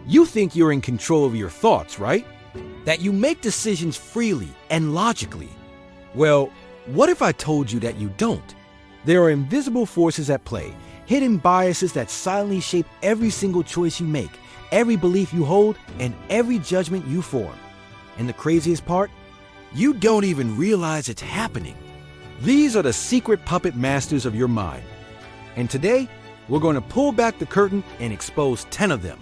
You think you're in control of your thoughts, right? That you make decisions freely and logically. Well, what if I told you that you don't? There are invisible forces at play, hidden biases that silently shape every single choice you make, every belief you hold, and every judgment you form. And the craziest part? You don't even realize it's happening. These are the secret puppet masters of your mind. And today, we're going to pull back the curtain and expose 10 of them.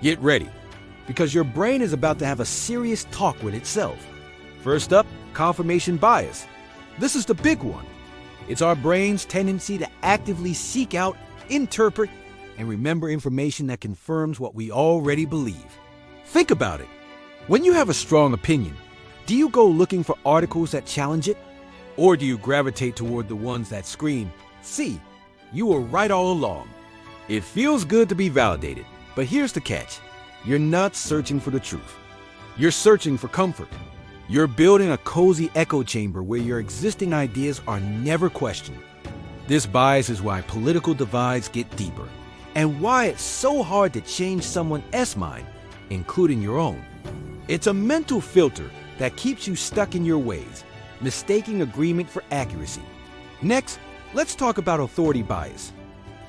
Get ready, because your brain is about to have a serious talk with itself. First up, confirmation bias. This is the big one. It's our brain's tendency to actively seek out, interpret, and remember information that confirms what we already believe. Think about it. When you have a strong opinion, do you go looking for articles that challenge it? Or do you gravitate toward the ones that scream, "See, you were right all along"? It feels good to be validated, but here's the catch. You're not searching for the truth. You're searching for comfort. You're building a cozy echo chamber where your existing ideas are never questioned. This bias is why political divides get deeper, and why it's so hard to change someone else's mind, including your own. It's a mental filter that keeps you stuck in your ways, mistaking agreement for accuracy. Next, let's talk about authority bias.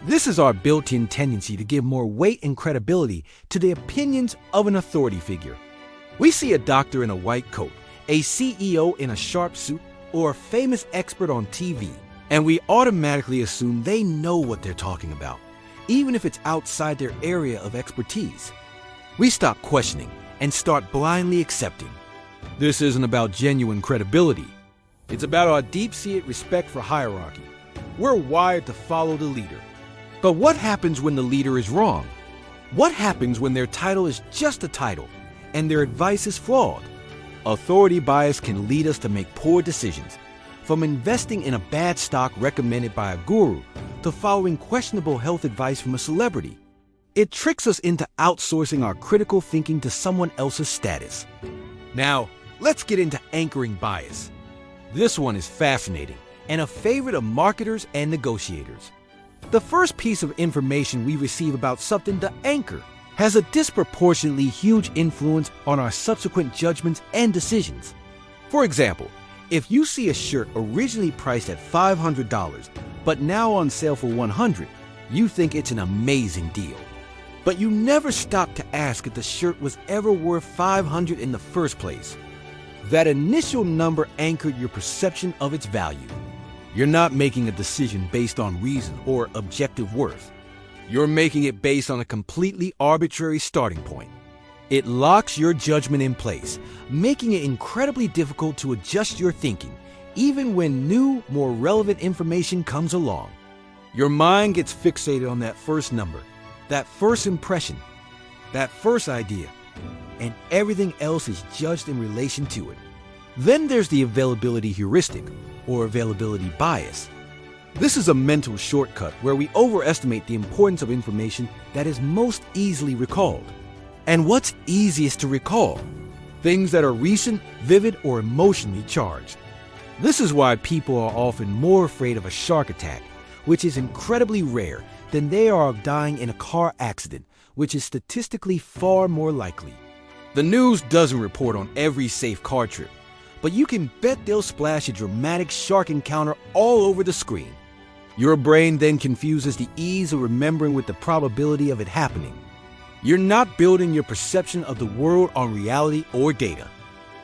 This is our built-in tendency to give more weight and credibility to the opinions of an authority figure. We see a doctor in a white coat, a CEO in a sharp suit, or a famous expert on TV, and we automatically assume they know what they're talking about, even if it's outside their area of expertise. We stop questioning and start blindly accepting. This isn't about genuine credibility. It's about our deep-seated respect for hierarchy. We're wired to follow the leader. But what happens when the leader is wrong? What happens when their title is just a title and their advice is flawed? Authority bias can lead us to make poor decisions, from investing in a bad stock recommended by a guru to following questionable health advice from a celebrity. It tricks us into outsourcing our critical thinking to someone else's status. Now, let's get into anchoring bias. This one is fascinating and a favorite of marketers and negotiators. The first piece of information we receive about something to anchor has a disproportionately huge influence on our subsequent judgments and decisions. For example, if you see a shirt originally priced at $500 but now on sale for $100, you think it's an amazing deal. But you never stop to ask if the shirt was ever worth $500 in the first place. That initial number anchored your perception of its value. You're not making a decision based on reason or objective worth. You're making it based on a completely arbitrary starting point. It locks your judgment in place, making it incredibly difficult to adjust your thinking, even when new, more relevant information comes along. Your mind gets fixated on that first number, that first impression, that first idea, and everything else is judged in relation to it. Then there's the availability heuristic, or availability bias. This is a mental shortcut where we overestimate the importance of information that is most easily recalled. And what's easiest to recall? Things that are recent, vivid, or emotionally charged. This is why people are often more afraid of a shark attack, which is incredibly rare, than they are of dying in a car accident, which is statistically far more likely. The news doesn't report on every safe car trip, but you can bet they'll splash a dramatic shark encounter all over the screen. Your brain then confuses the ease of remembering with the probability of it happening. You're not building your perception of the world on reality or data.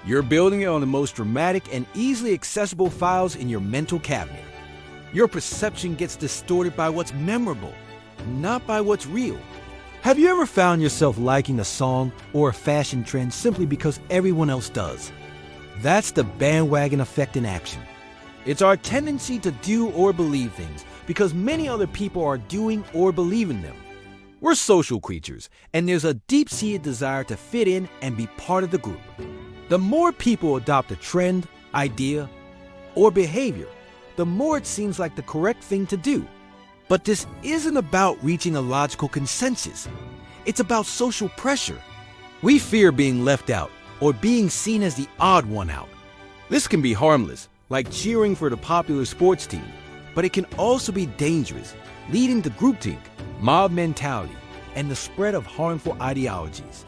You're building it on the most dramatic and easily accessible files in your mental cabinet. Your perception gets distorted by what's memorable, not by what's real. Have you ever found yourself liking a song or a fashion trend simply because everyone else does? That's the bandwagon effect in action. It's our tendency to do or believe things because many other people are doing or believe in them. We're social creatures, and there's a deep-seated desire to fit in and be part of the group. The more people adopt a trend, idea, or behavior, the more it seems like the correct thing to do. But this isn't about reaching a logical consensus. It's about social pressure. We fear being left out or being seen as the odd one out. This can be harmless, like cheering for the popular sports team, but it can also be dangerous, leading to groupthink, mob mentality, and the spread of harmful ideologies.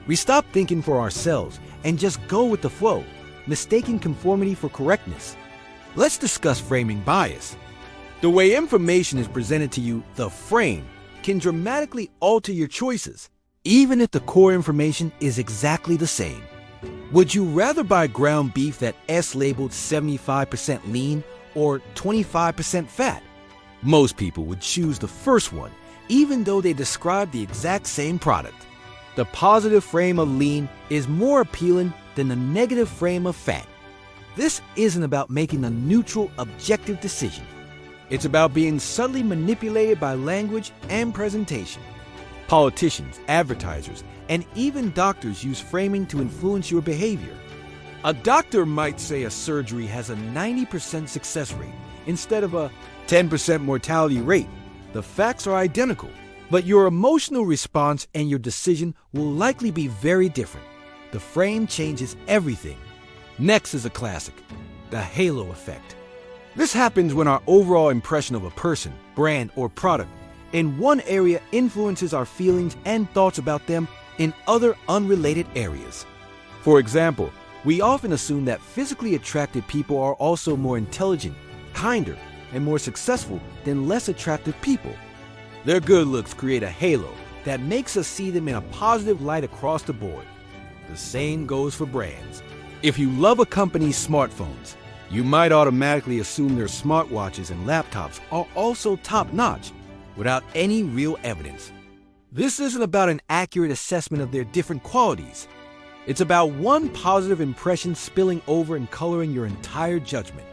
We stop thinking for ourselves and just go with the flow, mistaking conformity for correctness. Let's discuss framing bias. The way information is presented to you, the frame, can dramatically alter your choices, even if the core information is exactly the same. Would you rather buy ground beef that S labeled 75% lean or 25% fat? Most people would choose the first one, even though they describe the exact same product. The positive frame of lean is more appealing than the negative frame of fat. This isn't about making a neutral, objective decision. It's about being subtly manipulated by language and presentation. Politicians, advertisers, and even doctors use framing to influence your behavior. A doctor might say a surgery has a 90% success rate instead of a 10% mortality rate. The facts are identical, but your emotional response and your decision will likely be very different. The frame changes everything. Next is a classic, the halo effect. This happens when our overall impression of a person, brand, or product in one area influences our feelings and thoughts about them in other unrelated areas. For example, we often assume that physically attractive people are also more intelligent, kinder, and more successful than less attractive people. Their good looks create a halo that makes us see them in a positive light across the board. The same goes for brands. If you love a company's smartphones, you might automatically assume their smartwatches and laptops are also top-notch without any real evidence. This isn't about an accurate assessment of their different qualities. It's about one positive impression spilling over and coloring your entire judgment.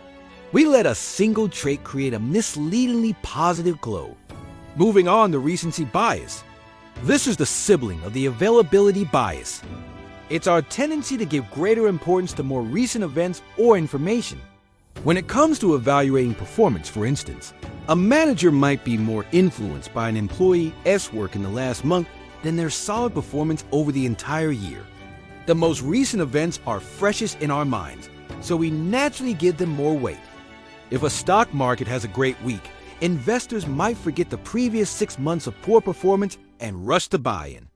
We let a single trait create a misleadingly positive glow. Moving on to recency bias. This is the sibling of the availability bias. It's our tendency to give greater importance to more recent events or information. When it comes to evaluating performance, for instance, a manager might be more influenced by an employee's work in the last month than their solid performance over the entire year. The most recent events are freshest in our minds, so we naturally give them more weight. If a stock market has a great week, investors might forget the previous 6 months of poor performance and rush to buy in.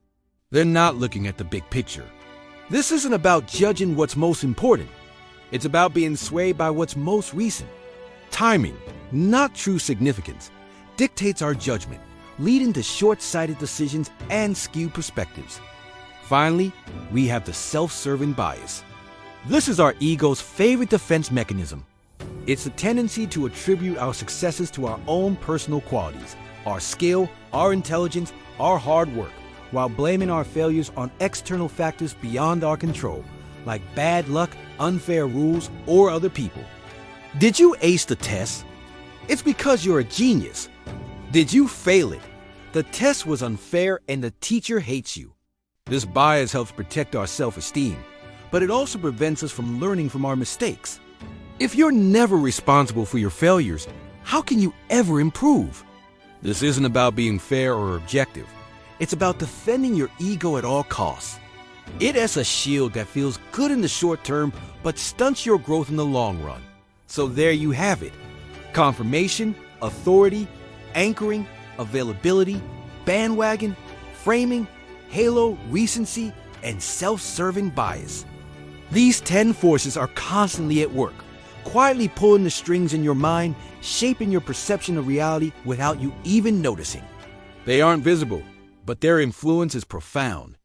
They're not looking at the big picture. This isn't about judging what's most important. It's about being swayed by what's most recent. Timing, not true significance, dictates our judgment, leading to short-sighted decisions and skewed perspectives. Finally, we have the self-serving bias. This is our ego's favorite defense mechanism. It's the tendency to attribute our successes to our own personal qualities, our skill, our intelligence, our hard work, while blaming our failures on external factors beyond our control, like bad luck, unfair rules, or other people. Did you ace the test? It's because you're a genius. Did you fail it? The test was unfair and the teacher hates you. This bias helps protect our self-esteem, but it also prevents us from learning from our mistakes. If you're never responsible for your failures, how can you ever improve? This isn't about being fair or objective. It's about defending your ego at all costs. It is a shield that feels good in the short term, but stunts your growth in the long run. So there you have it. Confirmation, authority, anchoring, availability, bandwagon, framing, halo, recency, and self-serving bias. These 10 forces are constantly at work, quietly pulling the strings in your mind, shaping your perception of reality without you even noticing. They aren't visible, but their influence is profound.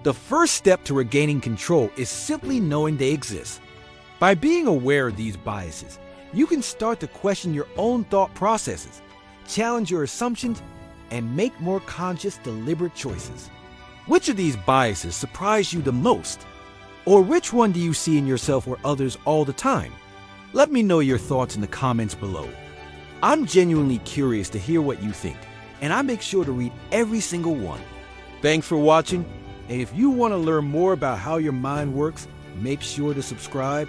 The first step to regaining control is simply knowing they exist. By being aware of these biases, you can start to question your own thought processes, challenge your assumptions, and make more conscious, deliberate choices. Which of these biases surprise you the most? Or which one do you see in yourself or others all the time? Let me know your thoughts in the comments below. I'm genuinely curious to hear what you think, and I make sure to read every single one. Thanks for watching, and if you want to learn more about how your mind works, make sure to subscribe